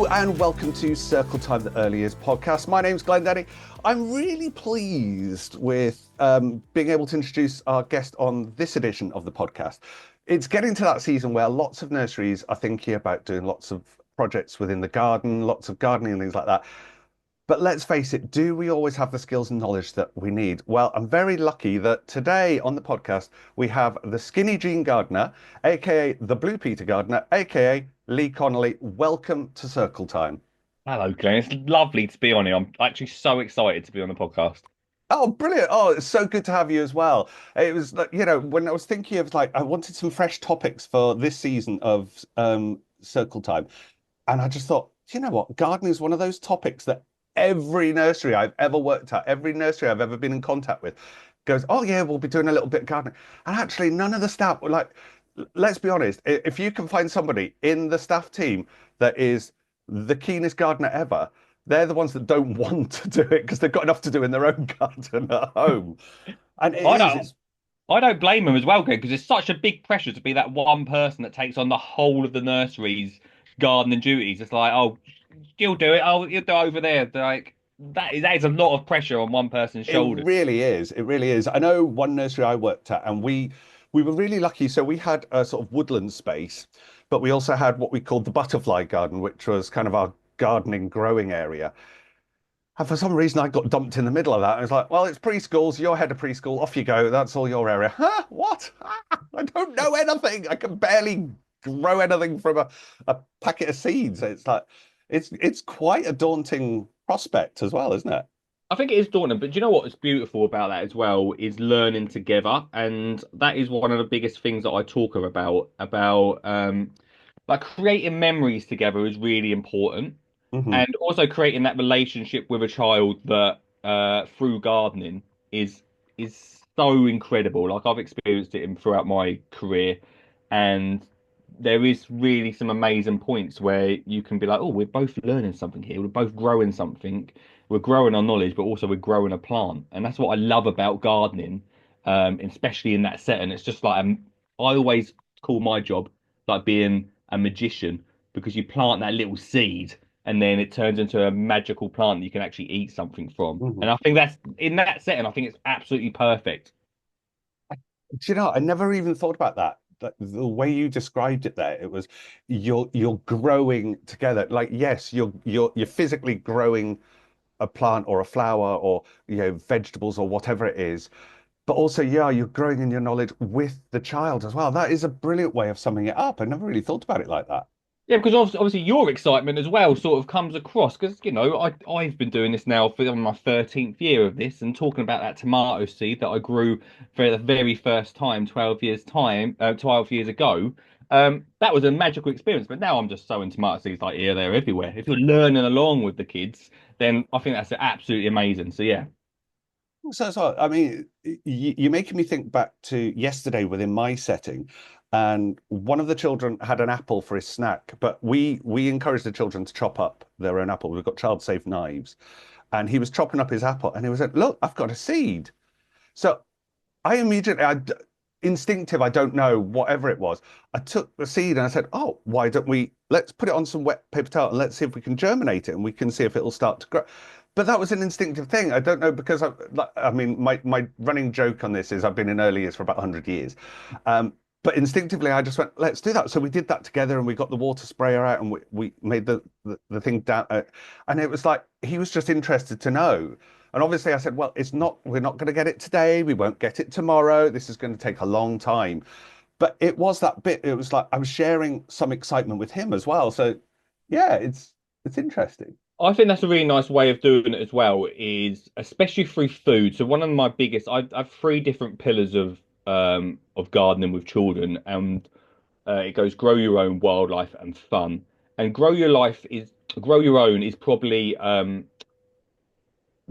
Hello and welcome to Circle Time, the Early Years podcast. My name's Glenn Denny. I'm really pleased with being able to introduce our guest on this edition of the podcast. It's getting to that season where lots of nurseries are thinking about doing lots of projects within the garden, lots of gardening and things like that. But let's face it, do we always have the skills and knowledge that we need? Well, I'm very lucky that today on the podcast, we have the Skinny Jean Gardener, aka the Blue Peter Gardener, aka Lee Connelly. Welcome to Circle Time. Hello, Glenn. It's lovely to be on here. I'm actually so excited to be on the podcast. Oh, brilliant. Oh, it's so good to have you as well. It was like, when I was thinking of like, I wanted some fresh topics for this season of Circle Time. And I just thought, you know what? Gardening is one of those topics that every nursery I've ever worked at, every nursery I've ever been in contact with goes, oh, yeah, we'll be doing a little bit of gardening. And actually, none of the staff were like, let's be honest, if you can find somebody in the staff team that is the keenest gardener ever, they're the ones that don't want to do it because they've got enough to do in their own garden at home. And I don't, it's I don't blame them as well, Glenn, because it's such a big pressure to be that one person that takes on the whole of the nursery's gardening duties. It's like, oh, you'll do it. Oh, you'll do it over there. Like that is a lot of pressure on one person's It shoulders. really is. It really is. I know one nursery I worked at, and we were really lucky. So we had a sort of woodland space, but we also had what we called the butterfly garden, which was kind of our gardening growing area. And for some reason, I got dumped in the middle of that. I was like, "Well, it's preschool, so you're head of preschool. Off you go. That's all your area." Huh? What? I don't know anything. I can barely grow anything from a packet of seeds. It's like it's quite a daunting prospect as well, isn't it? I think it is daunting, but do you know what's beautiful about that as well is learning together, and that is one of the biggest things that I talk about like creating memories together is really important, Hmm. and also creating that relationship with a child that through gardening is is so incredible. Like I've experienced it throughout my career, and there is really some amazing points where you can be like, oh, we're both learning something here. We're both growing something. We're growing our knowledge, but also we're growing a plant, and that's what I love about gardening, especially in that setting. It's just like I always call my job like being a magician because you plant that little seed and then it turns into a magical plant that you can actually eat something from. Hmm. And I think that's in that setting, I think it's absolutely perfect. Do you know, I never even thought about that. The way you described it there, it was you're growing together. Like, yes, you're physically growing a plant or a flower or vegetables or whatever it is, but also, yeah, you're growing in your knowledge with the child as well. That is a brilliant way of summing it up. I never really thought about it like that. Yeah, because obviously your excitement as well sort of comes across because I've been doing this now for my 13th year of this and talking about that tomato seed that I grew for the very first time 12 years ago. That was a magical experience, but now I'm just sowing tomato seeds like here, there, everywhere. If you're learning along with the kids, then I think that's absolutely amazing. So yeah. So I mean, you're making me think back to yesterday within my setting, and one of the children had an apple for his snack, but we encourage the children to chop up their own apple. We've got child-safe knives, and he was chopping up his apple, and he was like, "Look, I've got a seed." So I immediately, instinctive, I don't know, whatever it was. I took the seed and I said, "Oh, why don't we? Let's put it on some wet paper towel and let's see if we can germinate it, and we can see if it'll start to grow." But that was an instinctive thing. I don't know because I mean, my running joke on this is I've been in early years for about 100 years. Um, but instinctively, I just went, let's do that. So we did that together and we got the water sprayer out and we made the thing down. And it was like, he was just interested to know. And obviously I said, well, we're not going to get it today. We won't get it tomorrow. This is going to take a long time. But it was that bit. It was like I was sharing some excitement with him as well. So yeah, it's interesting. I think that's a really nice way of doing it as well, is especially through food. So one of my biggest, I have three different pillars of gardening with children, and it goes grow your own, wildlife, and fun. And grow your own is probably the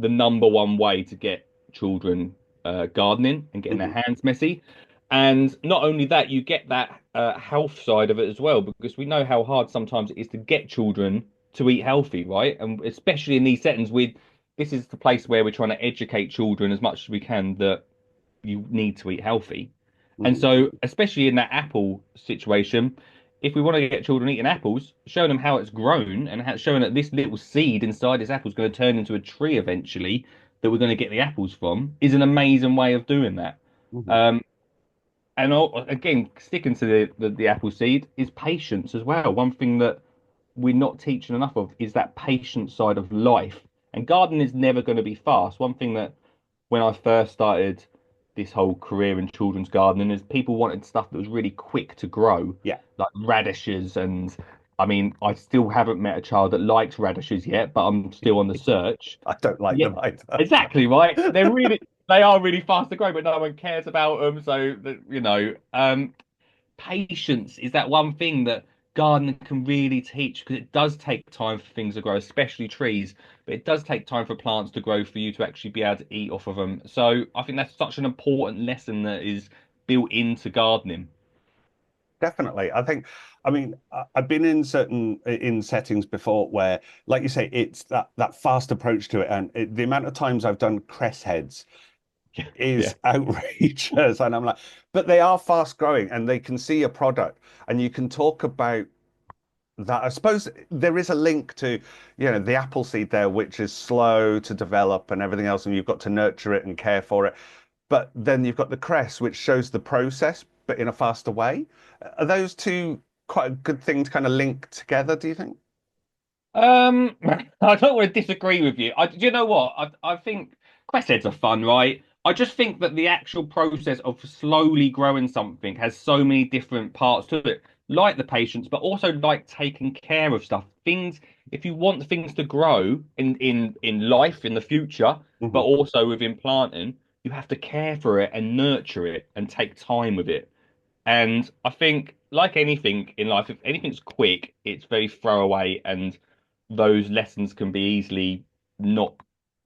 number one way to get children gardening and getting their Mhm. hands messy. And not only that, you get that health side of it as well, because we know how hard sometimes it is to get children to eat healthy, right? And especially in these settings, this is the place where we're trying to educate children as much as we can that you need to eat healthy. And Mhm. so, especially in that apple situation, if we want to get children eating apples, showing them how it's grown and showing that this little seed inside this apple is going to turn into a tree eventually that we're going to get the apples from is an amazing way of doing that. Mhm. Um, and again, sticking to the apple seed is patience as well. One thing that we're not teaching enough of is that patient side of life. And gardening is never going to be fast. One thing that when I first started this whole career in children's gardening is people wanted stuff that was really quick to grow, Yeah, like radishes. And I mean, I still haven't met a child that likes radishes yet, but I'm still on the search. I don't like Yeah, them either. exactly right. They are really fast to grow, but no one cares about them. So, patience is that one thing that gardening can really teach because it does take time for things to grow, especially trees, but it does take time for plants to grow for you to actually be able to eat off of them. So I think that's such an important lesson that is built into gardening. Definitely. I mean, I've been in in settings before where, like you say, it's that fast approach to it, and the amount of times I've done cress heads Yeah. is outrageous, and I'm like, but they are fast growing, and they can see a product, and you can talk about that. I suppose there is a link to, the apple seed there, which is slow to develop and everything else, and you've got to nurture it and care for it. But then you've got the crest, which shows the process, but in a faster way. Are those two quite a good thing to kind of link together, do you think? I don't want to disagree with you. Do you know what? I think quest heads are fun, right? I just think that the actual process of slowly growing something has so many different parts to it, like the patience, but also like taking care of stuff. Things, if you want things to grow in life in the future, but Hmm. also within planting, you have to care for it and nurture it and take time with it. And I think, like anything in life, if anything's quick, it's very throwaway, and those lessons can be easily not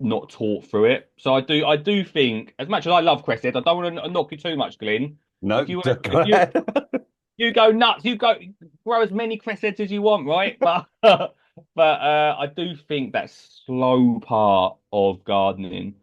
not taught through it. So I do think, as much as I love Crested, I don't want to knock you too much, Glenn. No, If you go ahead. you go nuts. You go grow as many crescents as you want, right? But I do think that slow part of gardening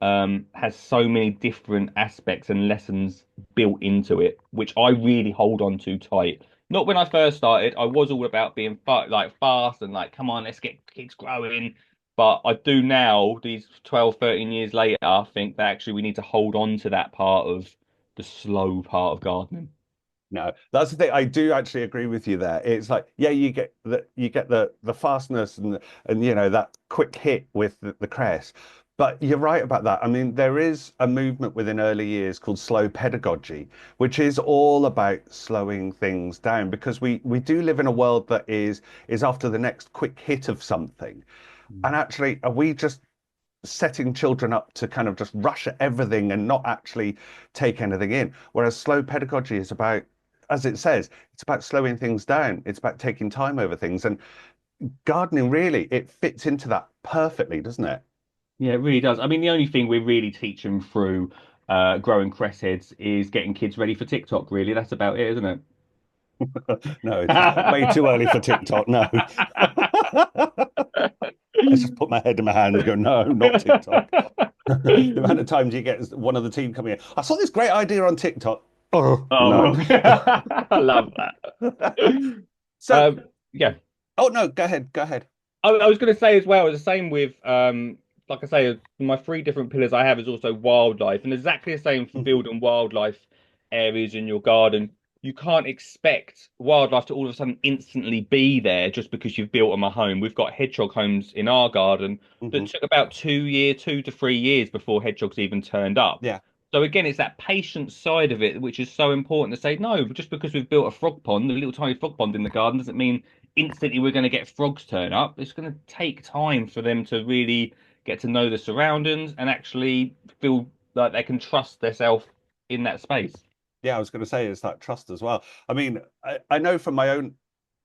has so many different aspects and lessons built into it, which I really hold on to tight. Not when I first started, I was all about being like fast and like, come on, let's get kids growing. But I do now, these 12, 13 years later, I think that actually we need to hold on to that part of the slow part of gardening. No, that's the thing. I do actually agree with you there. It's like, yeah, you get the fastness and that quick hit with the crest. But you're right about that. I mean, there is a movement within early years called slow pedagogy, which is all about slowing things down because we do live in a world that is after the next quick hit of something. And actually, are we just setting children up to kind of just rush at everything and not actually take anything in? Whereas slow pedagogy is about, as it says, it's about slowing things down. It's about taking time over things. And gardening really, it fits into that perfectly, doesn't it? Yeah, it really does. I mean, the only thing we really teach them through growing crest heads is getting kids ready for TikTok, really. That's about it, isn't it? No, it's way too early for TikTok. No. I just put my head in my hands, go, no, not TikTok. The amount of times you get one of the team coming in, I saw this great idea on TikTok. Oh, no. Oh, I love that. So, Yeah. oh no, go ahead, go ahead. I was going to say as well, it's the same with, like I say, my three different pillars I have is also wildlife, and exactly the same for Mhm. building wildlife areas in your garden. You can't expect wildlife to all of a sudden instantly be there just because you've built them a home. We've got hedgehog homes in our garden that Mhm. took about 2 to 3 years before hedgehogs even turned up. Yeah. So again, it's that patient side of it, which is so important to say, no, just because we've built a frog pond, a little tiny frog pond in the garden, doesn't mean instantly we're going to get frogs turn up. It's going to take time for them to really get to know the surroundings and actually feel like they can trust themselves in that space. Yeah, I was going to say it's that trust as well. I mean, I know from my own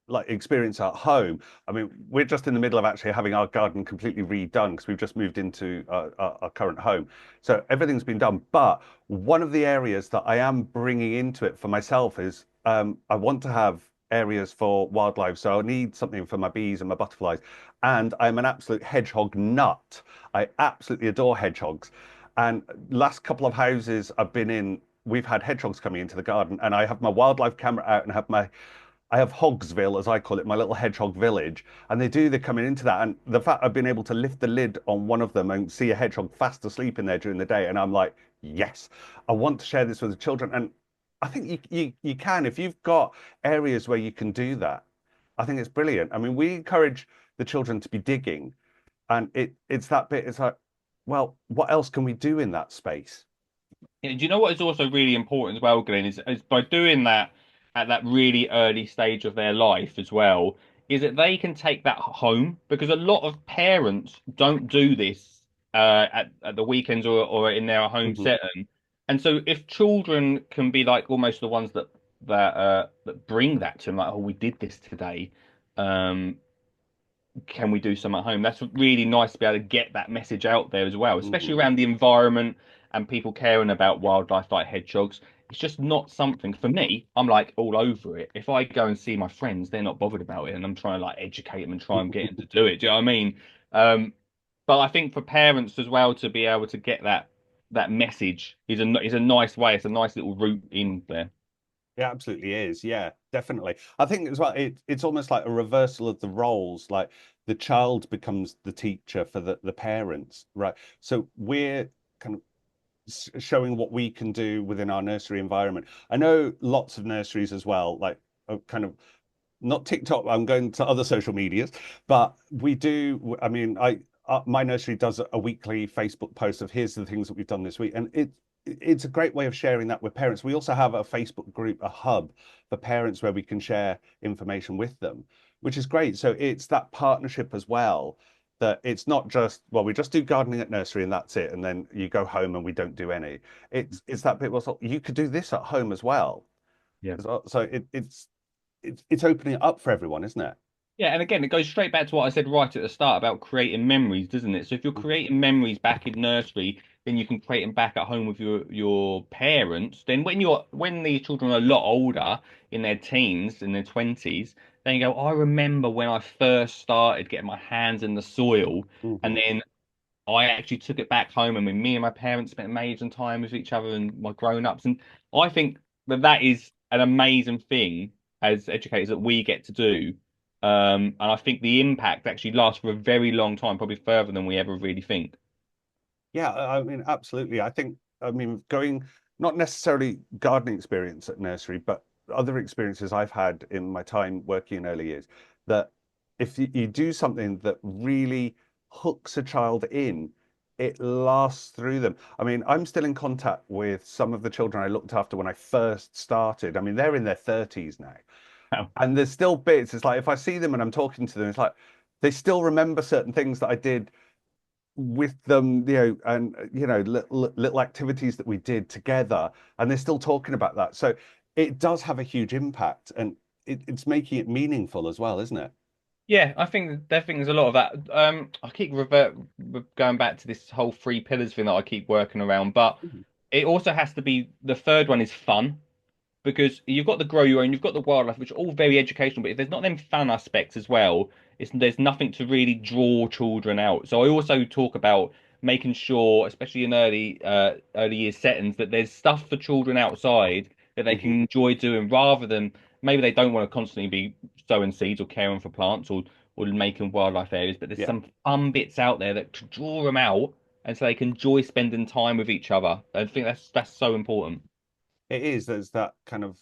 like experience at home. I mean, we're just in the middle of actually having our garden completely redone because we've just moved into our current home. So everything's been done. But one of the areas that I am bringing into it for myself is I want to have areas for wildlife. So I need something for my bees and my butterflies. And I'm an absolute hedgehog nut. I absolutely adore hedgehogs. And last couple of houses I've been in, we've had hedgehogs coming into the garden, and I have my wildlife camera out and have my I have Hogsville, as I call it, my little hedgehog village, and they're coming into that. And the fact I've been able to lift the lid on one of them and see a hedgehog fast asleep in there during the day, and I'm like, yes, I want to share this with the children. And I think you can if you've got areas where you can do that. I think it's brilliant. I mean, we encourage the children to be digging, and it's that bit. It's like, well, what else can we do in that space? Yeah, do you know what is also really important as well, Glenn, is by doing that at that really early stage of their life as well, is that they can take that home because a lot of parents don't do this at the weekends or in their home Hmm. setting. And so if children can be like almost the ones that bring that to them, like, oh, we did this today. Um, can we do some at home? That's really nice to be able to get that message out there as well, especially Hmm. around the environment and people caring about wildlife like hedgehogs. It's just not something for me. I'm like all over it. If I go and see my friends, they're not bothered about it, and I'm trying to like educate them and try and get them to do it. Do you know what I mean? Um, but I think for parents as well to be able to get that message is a nice way. It's a nice little route in there. It absolutely is. Yeah, definitely. I think as well, it's almost like a reversal of the roles. Like the child becomes the teacher for the parents, right? So we're kind of showing what we can do within our nursery environment. I know lots of nurseries as well, like kind of not TikTok. I'm going to other social medias, but we do. I mean, my nursery does a weekly Facebook post of here's the things that we've done this week, and it's a great way of sharing that with parents. We also have a Facebook group, a hub for parents where we can share information with them, which is great. So it's that partnership as well. That it's not just, well, we just do gardening at nursery and that's it, and then you go home and we don't do any. It's that bit. Well, you could do this at home as well. Yeah. So it's opening it up for everyone, isn't it? Yeah, and again, it goes straight back to what I said right at the start about creating memories, doesn't it? So if you're Mhm. creating memories back in nursery, then you can create them back at home with your parents. Then when these children are a lot older, in their teens, in their 20s, then you go, I remember when I first started getting my hands in the soil, and Mhm. then I actually took it back home, and when me and my parents spent amazing time with each other and my grown-ups, and I think that is an amazing thing as educators that we get to do. And I think the impact actually lasts for a very long time, probably further than we ever really think. Yeah, I mean, absolutely. I mean, going not necessarily gardening experience at nursery, but other experiences I've had in my time working in early years, that if you do something that really hooks a child in, it lasts through them. I mean, I'm still in contact with some of the children I looked after when I first started. I mean, they're in their 30s now. Wow. And there's still bits, it's like if I see them and I'm talking to them, it's like they still remember certain things that I did with them, and little activities that we did together, and they're still talking about that. So it does have a huge impact, and it's making it meaningful as well, isn't it? Yeah, I think there's a lot of that. I keep going back to this whole three pillars thing that I keep working around, but Mhm. it also has to be the third one is fun. Because you've got the grow your own, you've got the wildlife, which are all very educational. But if there's not them fun aspects as well, there's nothing to really draw children out. So I also talk about making sure, especially in early year settings, that there's stuff for children outside that they can Mhm. enjoy doing, rather than maybe they don't want to constantly be sowing seeds or caring for plants or making wildlife areas. But there's Yeah, some fun bits out there that to draw them out, and so they can enjoy spending time with each other. I think that's so important. it is. There's that kind of,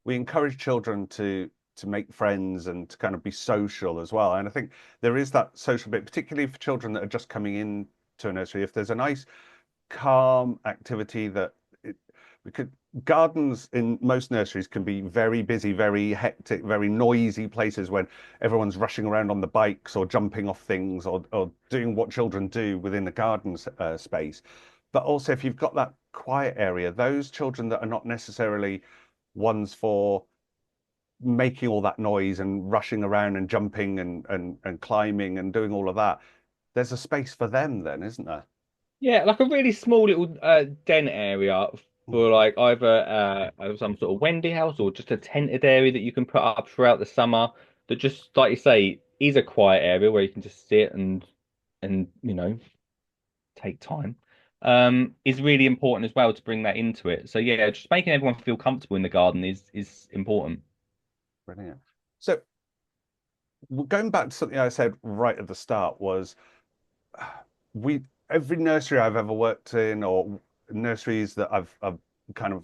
we encourage children to make friends and to kind of be social as well. And I think there is that social bit, particularly for children that are just coming in to a nursery. If there's a nice calm activity that it, we could gardens in most nurseries can be very busy, very hectic, very noisy places when everyone's rushing around on the bikes or jumping off things or doing what children do within the garden space. But also, if you've got that quiet area, those children that are not necessarily ones for making all that noise and rushing around and jumping and climbing and doing all of that, there's a space for them then, isn't there? Yeah, like a really small little den area for like either some sort of Wendy house or just a tented area that you can put up throughout the summer. That just like you say is a quiet area where you can just sit and take time. Is really important as well to bring that into it. So yeah, just making everyone feel comfortable in the garden is important. Brilliant. So going back to something I said right at the start was we every nursery I've ever worked in or nurseries that I've kind of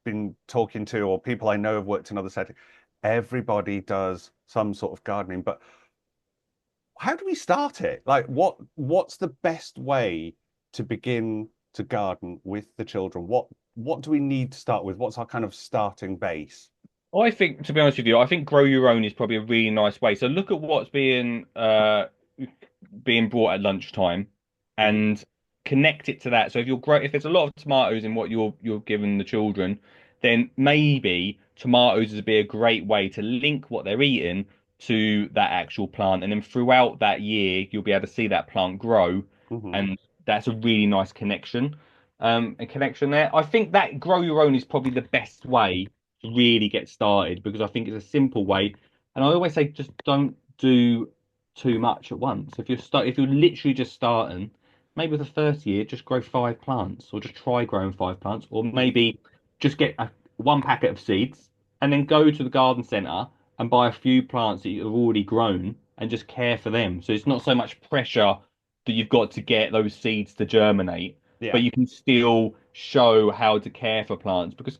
been talking to or people I know have worked in other settings, everybody does some sort of gardening. But how do we start it? Like what's the best way to begin to garden with the children? What do we need to start with? What's our kind of starting base? I think, to be honest with you, I think grow your own is probably a really nice way. So look at what's being brought at lunchtime, Hmm. and connect it to that. So if there's a lot of tomatoes in what you're giving the children, then maybe tomatoes would be a great way to link what they're eating to that actual plant, and then throughout that year you'll be able to see that plant grow, Hmm. and that's a really nice connection. A connection there. I think that grow your own is probably the best way to really get started because I think it's a simple way. And I always say just don't do too much at once. If you're literally just starting, maybe with the first year, just grow 5 plants or just try growing 5 plants, or Hmm. maybe just get one packet of seeds and then go to the garden centre and buy a few plants that you've already grown and just care for them. So it's not so much pressure that you've got to get those seeds to germinate, Yeah. but you can still show how to care for plants because,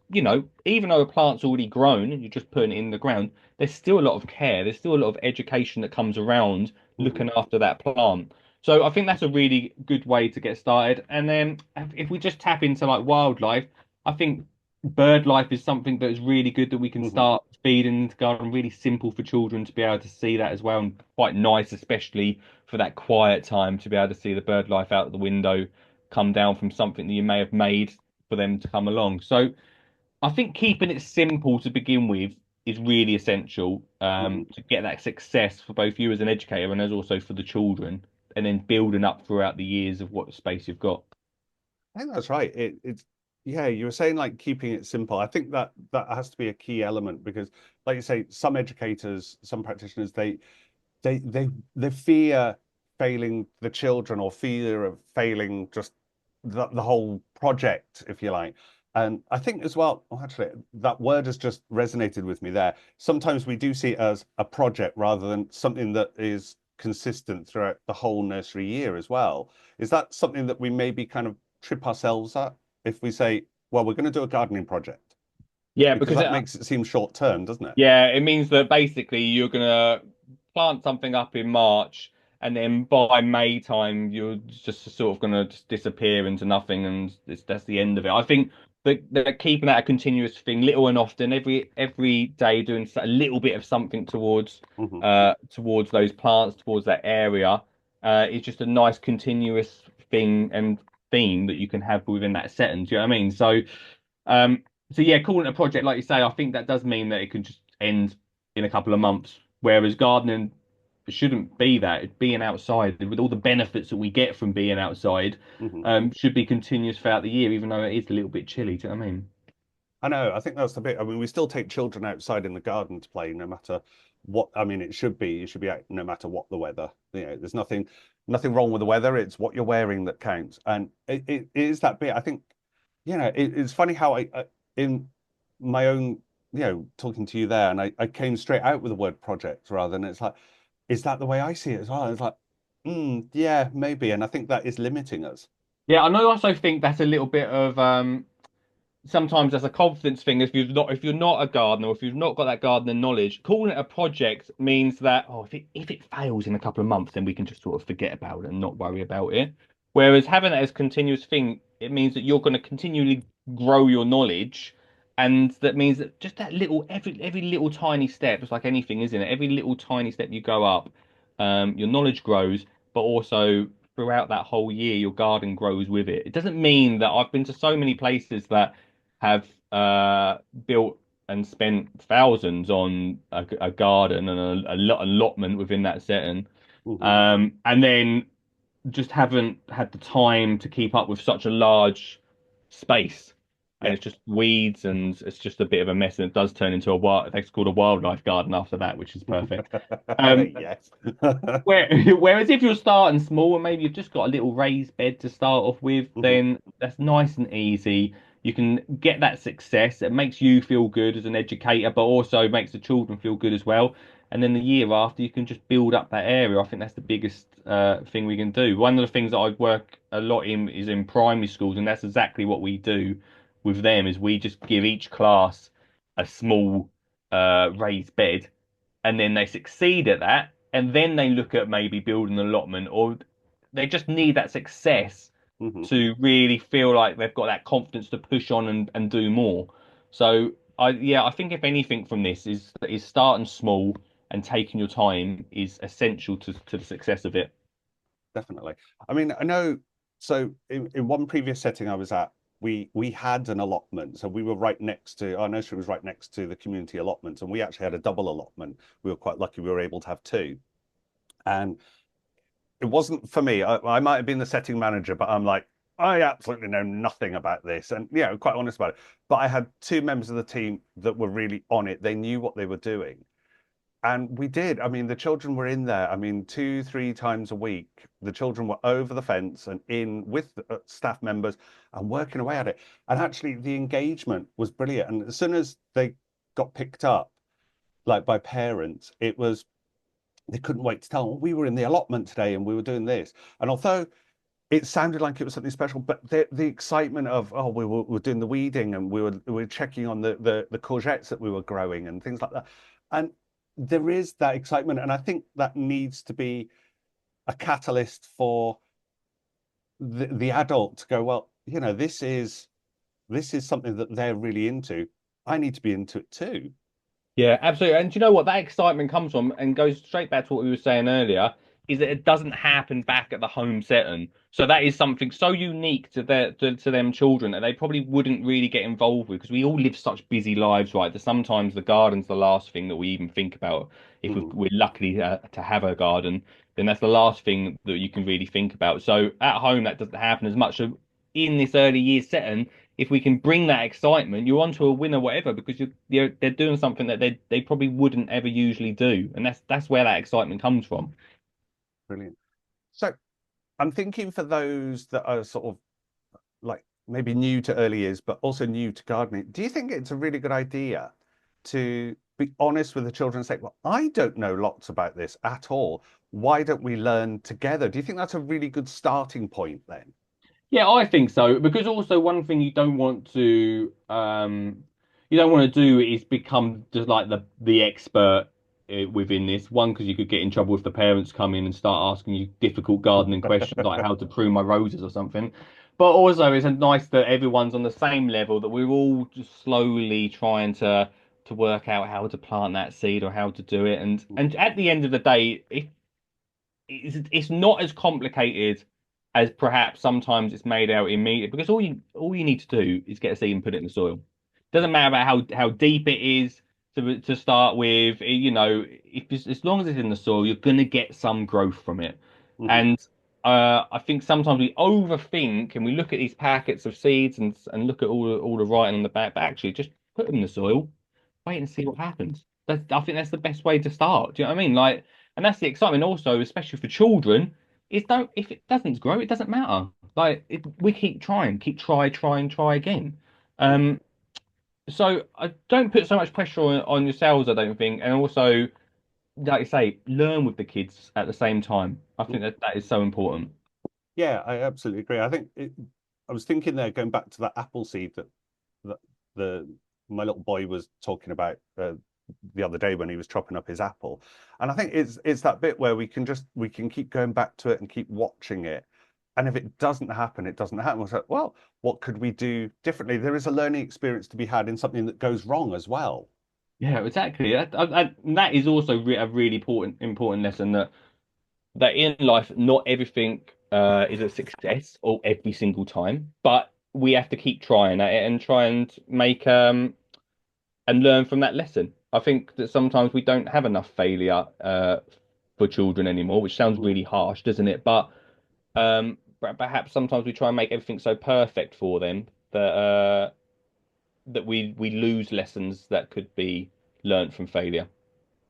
even though a plant's already grown and you're just putting it in the ground, there's still a lot of care. There's still a lot of education that comes around Hmm. looking after that plant. So I think that's a really good way to get started. And then if we just tap into like wildlife, I think bird life is something that is really good that we can Hmm. start feeding into garden. Really simple for children to be able to see that as well, and quite nice, especially for that quiet time, to be able to see the bird life out the window come down from something that you may have made for them to come along. So I think keeping it simple to begin with is really essential Hmm. to get that success for both you as an educator and as also for the children, and then building up throughout the years of what space you've got. I think that's right. It's yeah, you were saying like keeping it simple. I think that that has to be a key element because, like you say, some educators, some practitioners, they they they fear failing the children or fear of failing just the whole project, if you like. And I think as well, actually, that word has just resonated with me there. Sometimes we do see it as a project rather than something that is consistent throughout the whole nursery year as well. Is that something that we maybe kind of trip ourselves at if we say, well, we're going to do a gardening project? Yeah, Because because that makes it seem short term, doesn't it? yeah, it means that basically you're gonna plant something up in March, and then by May time you're just sort of gonna just disappear into nothing, and that's the end of it. I think that they're keeping that a continuous thing, little and often, every day doing a little bit of something Hmm. towards those plants, towards that area. It's just a nice continuous thing and theme that you can have within that setting. Do you know what I mean? Um, so yeah, calling it a project, like you say, I think that does mean that it can just end in a couple of months. Whereas gardening shouldn't be that. Being outside with all the benefits that we get from being outside, Hmm. should be continuous throughout the year, even though it is a little bit chilly. Do you know what I mean? I know. I think that's the bit. I mean, we still take children outside in the garden to play, no matter what. I mean, it should be. You should be out no matter what the weather. There's nothing wrong with the weather. It's what you're wearing that counts. And it is that bit. I think, it's funny how in my own, talking to you there, and I came straight out with the word project rather than it's like, is that the way I see it as well? It's like, yeah, maybe. And I think that is limiting us. Yeah, I also think that's a little bit of sometimes as a confidence thing, if you're not a gardener, or if you've not got that gardening knowledge, calling it a project means that, oh, if it fails in a couple of months, then we can just sort of forget about it and not worry about it. Whereas having it as a continuous thing, it means that you're going to continually grow your knowledge, and that means that just that little every little tiny step, it's like anything, isn't it? Every little tiny step you go up, your knowledge grows, but also throughout that whole year, your garden grows with it. It doesn't mean that I've been to so many places that have built and spent thousands on a garden and a lot allotment within that setting, Hmm. and then just haven't had the time to keep up with such a large space. And Yeah. it's just weeds and it's just a bit of a mess. And it does turn into a wild, it's called a wildlife garden after that, which is perfect. Um, Yes. Whereas if you're starting small and maybe you've just got a little raised bed to start off with, Hmm. then that's nice and easy. You can get that success. It makes you feel good as an educator, but also makes the children feel good as well. And then the year after, you can just build up that area. I think that's the biggest thing we can do. One of the things that I work a lot in is in primary schools, and that's exactly what we do with them. Is we just give each class a small raised bed, and then they succeed at that, and then they look at maybe building an allotment, or they just need that success Hmm. to really feel like they've got that confidence to push on and do more. So I think if anything from this is starting small and taking your time is essential to the success of it. Definitely. I mean, I know. So in one previous setting I was at, we had an allotment. So we were right next to our nursery was right next to the community allotment, and we actually had a double allotment. We were quite lucky we were able to have two. And it wasn't for me. I might have been the setting manager, but I'm like, I absolutely know nothing about this. And yeah, I'm quite honest about it. But I had two members of the team that were really on it. They knew what they were doing. And we did. I mean, the children were in there. I mean, two, three times a week, the children were over the fence and in with staff members and working away at it. And actually, the engagement was brilliant. And as soon as they got picked up, like by parents, it was they couldn't wait to tell them, "Oh, we were in the allotment today and we were doing this." And although it sounded like it was something special, but the excitement of, oh, we were doing the weeding and we were checking on the courgettes that we were growing and things like that. And there is that excitement, and I think that needs to be a catalyst for the adult to go, well, this is something that they're really into. I need to be into it too. Yeah, absolutely. And do you know what that excitement comes from and goes straight back to what we were saying earlier, is that it doesn't happen back at the home setting. So that is something so unique to them children that they probably wouldn't really get involved with because we all live such busy lives, right? That sometimes the garden's the last thing that we even think about. If Mhm, we're lucky to have a garden, then that's the last thing that you can really think about. So at home, that doesn't happen as much. So in this early years setting, if we can bring that excitement, you're onto a winner, whatever, because they're doing something that they probably wouldn't ever usually do, and that's where that excitement comes from. brilliant. So I'm thinking for those that are sort of like maybe new to early years, but also new to gardening, do you think it's a really good idea to be honest with the children and say, well, I don't know lots about this at all. Why don't we learn together? Do you think that's a really good starting point then? Yeah, I think so. Because also one thing you don't want to do is become just like the expert within this. One, because you could get in trouble if the parents come in and start asking you difficult gardening questions like how to prune my roses or something. But also, it's nice that everyone's on the same level, that we're all just slowly trying to work out how to plant that seed or how to do it. And at the end of the day, if it's not as complicated as perhaps sometimes it's made out in media because all you need to do is get a seed and put it in the soil. Doesn't matter about how deep it is to start with. If as long as it's in the soil, you're gonna get some growth from it. Mhm, And I think sometimes we overthink and we look at these packets of seeds and look at all the writing on the back, but actually just put them in the soil, wait and see what happens. I think that's the best way to start. Do you know what I mean? Like, and that's the excitement also, especially for children, is don't if it doesn't grow, it doesn't matter. We keep trying, try and try again. mhm. Um, so I don't put so much pressure on yourselves, I don't think, and also, like you say, learn with the kids at the same time. I think that is so important. Yeah, I absolutely agree. I was thinking there, going back to that apple seed that the my little boy was talking about the other day when he was chopping up his apple, and I think it's that bit where we can keep going back to it and keep watching it, and if it doesn't happen, it doesn't happen. We'll say, well, what could we do differently? There is a learning experience to be had in something that goes wrong as well. Yeah, exactly. That is also a really important lesson that in life, not everything is a success or every single time, but we have to keep trying at it and try and make and learn from that lesson. I think that sometimes we don't have enough failure for children anymore, which sounds Mm. really harsh, doesn't it? But perhaps sometimes we try and make everything so perfect for them that we lose lessons that could be learnt from failure.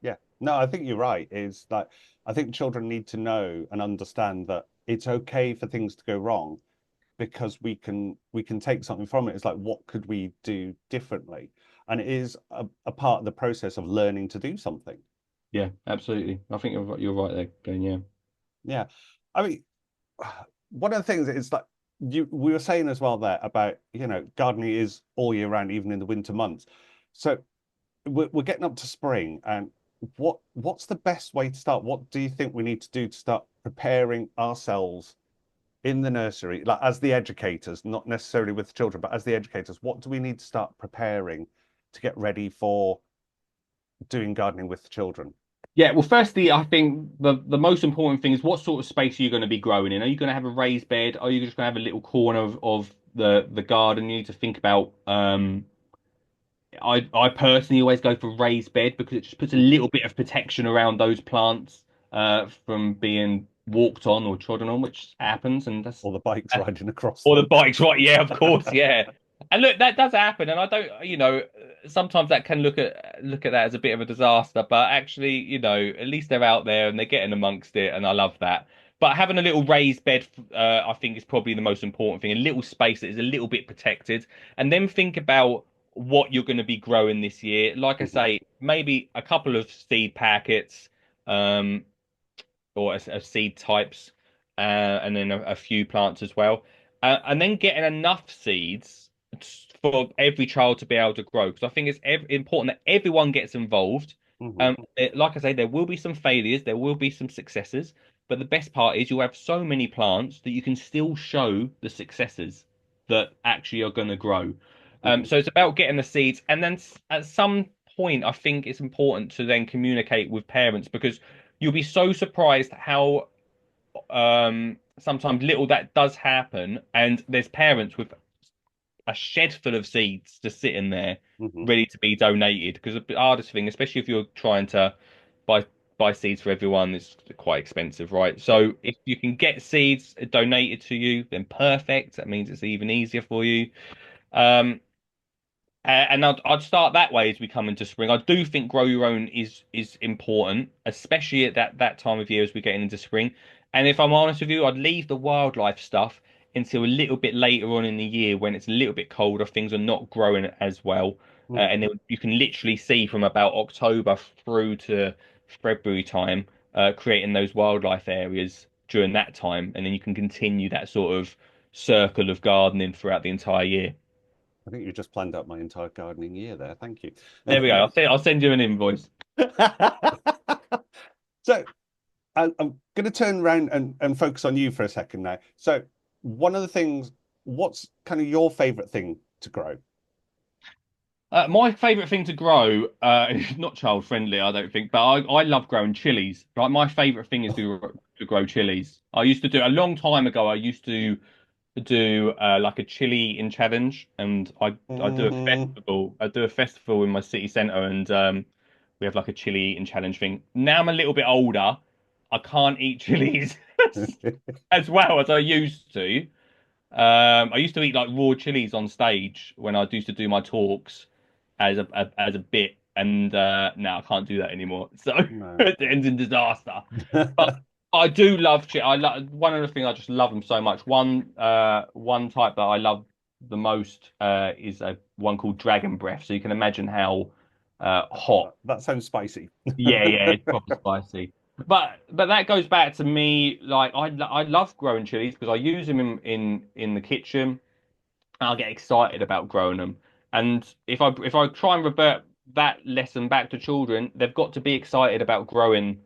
Yeah, no, I think you're right. Is like I think children need to know and understand that it's okay for things to go wrong, because we can take something from it. It's like, what could we do differently? And it is a part of the process of learning to do something. Yeah, absolutely. I think you're right there, Glenn. Yeah. Yeah. I mean, one of the things is like we were saying as well there about, gardening is all year round, even in the winter months. So we're getting up to spring, and what's the best way to start? What do you think we need to do to start preparing ourselves in the nursery, like as the educators, not necessarily with the children, but as the educators, what do we need to start preparing to get ready for doing gardening with the children? Yeah, well, firstly, I think the most important thing is what sort of space are you going to be growing in? Are you going to have a raised bed? Are you just going to have a little corner of the garden? You need to think about. I personally always go for raised bed because it just puts a Mhm. little bit of protection around those plants from being walked on or trodden on, which happens, and Or the bikes riding across or the them? bikes, right? Yeah, of course, yeah. And look, that does happen, and I don't, sometimes that can look at that as a bit of a disaster, but actually, at least they're out there and they're getting amongst it, and I love that. But having a little raised bed, I think, is probably the most important thing. A little space that is a little bit protected, and then think about what you're going to be growing this year. Like I Mhm. say, maybe a couple of seed packets, um, or a seed types, and then a few plants as well, and then getting enough seeds for every child to be able to grow. Because I think it's important that everyone gets involved. Mhm. Like I say, there will be some failures, there will be some successes, but the best part is you'll have so many plants that you can still show the successes that actually are going to grow. Mhm. So it's about getting the seeds, and then at some point, I think it's important to then communicate with parents because you'll be so surprised how sometimes little that does happen, and there's parents with a shed full of seeds just sitting there Mhm. ready to be donated. Because the hardest thing, especially if you're trying to buy buy seeds for everyone, is quite expensive, right? Yeah. So if you can get seeds donated to you, then perfect. That means it's even easier for you. Um, and I'd start that way as we come into spring. I do think grow your own is important, especially at that time of year as we're getting into spring. And if I'm honest with you, I'd leave the wildlife stuff until a little bit later on in the year when it's a little bit colder, things are not growing as well, Mhm. and then you can literally see from about October through to February time, creating those wildlife areas during that time, and then you can continue that sort of circle of gardening throughout the entire year. I think you just planned out my entire gardening year there. Thank you. There we go. I'll send you an invoice. So I'm going to turn around and focus on you for a second now. So one of the things, what's kind of your favorite thing to grow? My favorite thing to grow is not child friendly, I don't think, but I love growing chilies. Like my favorite thing is to grow chilies. I used to do a long time ago. I used to do like a chili in challenge, and I do a Hmm. festival. I do a festival in my city centre, and we have like a chili in challenge thing. Now I'm a little bit older. I can't eat chilies as well as I used to. I used to eat like raw chilies on stage when I used to do my talks as a bit, and now I can't do that anymore. So No. it ends in disaster. But I do love chili. I love one of the things I just love them so much. One type that I love the most is a one called Dragon Breath. So you can imagine how hot. That sounds spicy. Yeah, yeah, it's proper spicy. But that goes back to me. Like I love growing chilies because I use them in the kitchen. I'll get excited about growing them. And if I try and revert that lesson back to children, they've got to be excited about growing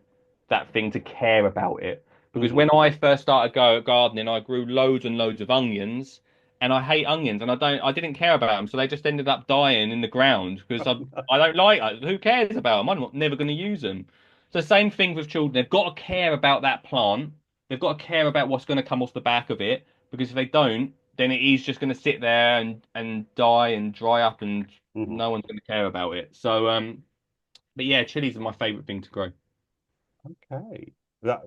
that thing to care about it. Because Hmm. when I first started gardening, I grew loads and loads of onions, and I hate onions, and I didn't care about them, so they just ended up dying in the ground because I don't like who cares about them? I'm never going to use them. So same thing with children. They've got to care about that plant. They've got to care about what's going to come off the back of it because if they don't, then it is just going to sit there and die and dry up, and Hmm. no one's going to care about it. So, but yeah, chilies are my favorite thing to grow. Okay. That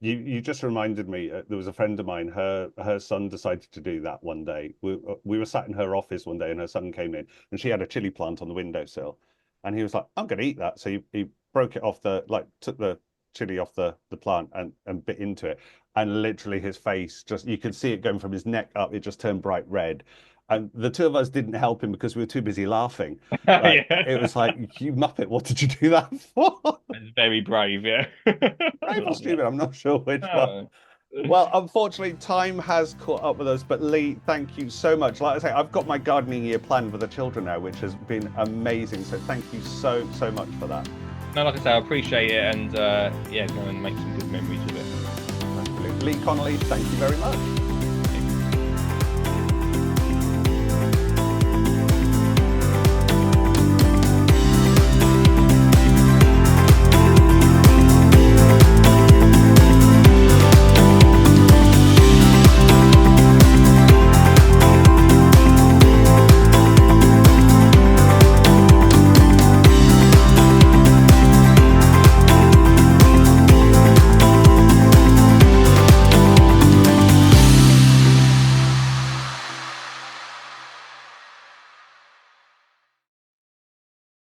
you just reminded me. There was a friend of mine. Her son decided to do that one day. We were sat in her office one day, and her son came in, and she had a chili plant on the windowsill, and he was like, "I'm going to eat that." So he broke it off the like took the chili off the plant and bit into it. And literally his face just, you could see it going from his neck up, it just turned bright red. And the two of us didn't help him because we were too busy laughing. Like Yeah, it was like, you muppet, what did you do that for? it's very brave. Yeah, Brave or love it. stupid, I'm not sure which one. Oh. Well, unfortunately, time has caught up with us. But Lee, thank you so much. Like I say, I've got my gardening year planned with the children now, which has been amazing. So thank you so, so much for that. No, like I say, I appreciate it, and yeah, go and make some good memories with it. Lee Connelly, thank you very much.